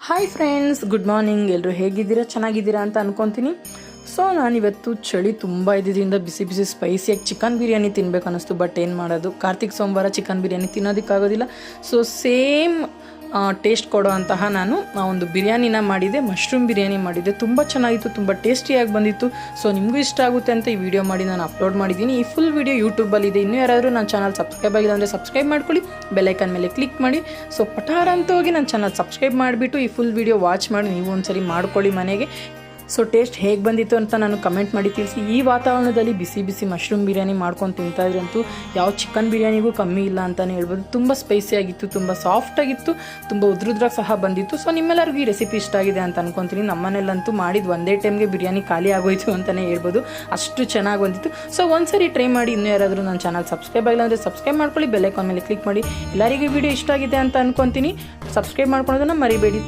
Hi friends, good morning. ಎಲ್ಲರೂ ಹೇಗಿದ್ದೀರಾ? ಚೆನ್ನಾಗಿದ್ದೀರಾ ಅಂತ ಅನ್ಕೊತೀನಿ. ಸೊ ನಾನಿವತ್ತು ಚಳಿ ತುಂಬ ಇದ್ದಿದ್ದರಿಂದ ಬಿಸಿ ಬಿಸಿ ಸ್ಪೈಸಿಯಾಗಿ ಚಿಕನ್ ಬಿರಿಯಾನಿ ತಿನ್ಬೇಕು ಅನ್ನಿಸ್ತು. ಬಟ್ ಏನು ಮಾಡೋದು, ಕಾರ್ತಿಕ್ ಸೋಮವಾರ ಚಿಕನ್ ಬಿರಿಯಾನಿ ತಿನ್ನೋದಕ್ಕಾಗೋದಿಲ್ಲ. ಸೊ ಸೇಮ್ ಟೇಸ್ಟ್ ಕೊಡೋ ಅಂತಹ ನಾನು ಒಂದು ಬಿರಿಯಾನಿನ ಮಾಡಿದೆ, ಮಶ್ರೂಮ್ ಬಿರಿಯಾನಿ ಮಾಡಿದ್ದೆ. ತುಂಬ ಚೆನ್ನಾಗಿತ್ತು, ತುಂಬ ಟೇಸ್ಟಿಯಾಗಿ ಬಂದಿತ್ತು. ಸೊ ನಿಮಗೂ ಇಷ್ಟ ಆಗುತ್ತೆ ಅಂತ ಈ ವಿಡಿಯೋ ಮಾಡಿ ನಾನು ಅಪ್ಲೋಡ್ ಮಾಡಿದ್ದೀನಿ. ಈ ಫುಲ್ ವಿಡಿಯೋ ಯೂಟ್ಯೂಬಲ್ಲಿದೆ. ಇನ್ನೂ ಯಾರಾದರೂ ನನ್ನ ಚಾನಲ್ ಸಬ್ಸ್ಕ್ರೈಬ್ ಆಗಿಲ್ಲ ಅಂದರೆ ಸಬ್ಸ್ಕ್ರೈಬ್ ಮಾಡ್ಕೊಳ್ಳಿ, ಬೆಲ್ಲೈಕನ್ ಮೇಲೆ ಕ್ಲಿಕ್ ಮಾಡಿ. ಸೊ ಪಟಾರ ಅಂತ ಹೋಗಿ ನನ್ನ ಚಾನಲ್ ಸಬ್ಸ್ಕ್ರೈಬ್ ಮಾಡಿಬಿಟ್ಟು ಈ ಫುಲ್ ವಿಡಿಯೋ ವಾಚ್ ಮಾಡಿ ನೀವು ಒಂದ್ಸರಿ ಮಾಡ್ಕೊಳ್ಳಿ ಮನೆಗೆ. ಸೊ ಟೇಸ್ಟ್ ಹೇಗೆ ಬಂದಿತ್ತು ಅಂತ ನಾನು ಕಮೆಂಟ್ ಮಾಡಿ ತಿಳಿಸಿ. ಈ ವಾತಾವರಣದಲ್ಲಿ ಬಿಸಿ ಬಿಸಿ ಮಶ್ರೂಮ್ ಬಿರಿಯಾನಿ ಮಾಡ್ಕೊಂಡು ತಿಂತಾಯಿದ್ರಂತೂ ಯಾವ ಚಿಕನ್ ಬಿರಿಯಾನಿಗೂ ಕಮ್ಮಿ ಇಲ್ಲ ಅಂತಲೇ ಹೇಳ್ಬೋದು. ತುಂಬ ಸ್ಪೈಸಿಯಾಗಿತ್ತು, ತುಂಬ ಸಾಫ್ಟಾಗಿತ್ತು, ತುಂಬ ಉದ್ರುದ್ರಾಗಿ ಸಹ ಬಂದಿತ್ತು. ಸೊ ನಿಮ್ಮೆಲ್ಲರಿಗೂ ಈ ರೆಸಿಪಿ ಇಷ್ಟ ಆಗಿದೆ ಅಂತ ಅನ್ಕೊತೀನಿ. ನಮ್ಮನೇಲಂತೂ ಮಾಡಿದ್ದು ಒಂದೇ ಟೈಮ್ಗೆ ಬಿರಿಯಾನಿ ಖಾಲಿ ಆಗೋಯ್ತು ಅಂತಲೇ ಹೇಳ್ಬೋದು, ಅಷ್ಟು ಚೆನ್ನಾಗಿ ಬಂದಿತ್ತು. ಸೊ ಒಂದ್ಸರಿ ಟ್ರೈ ಮಾಡಿ. ಇನ್ನೂ ಯಾರಾದರೂ ನನ್ನ ಚಾನಲ್ ಸಬ್ಸ್ಕ್ರೈಬ್ ಆಗಿಲ್ಲ ಅಂದರೆ ಸಬ್ಸ್ಕ್ರೈಬ್ ಮಾಡ್ಕೊಳ್ಳಿ, ಬೆಲ್ಲೈಕಾನ್ ಮೇಲೆ ಕ್ಲಿಕ್ ಮಾಡಿ. ಎಲ್ಲರಿಗೂ ವಿಡಿಯೋ ಇಷ್ಟ ಆಗಿದೆ ಅಂತ ಅನ್ಕೊತೀನಿ. ಸಬ್ಸ್ಕ್ರೈಬ್ ಮಾಡ್ಕೊಳ್ಳೋದನ್ನು ಮರಿಬೇಡಿ.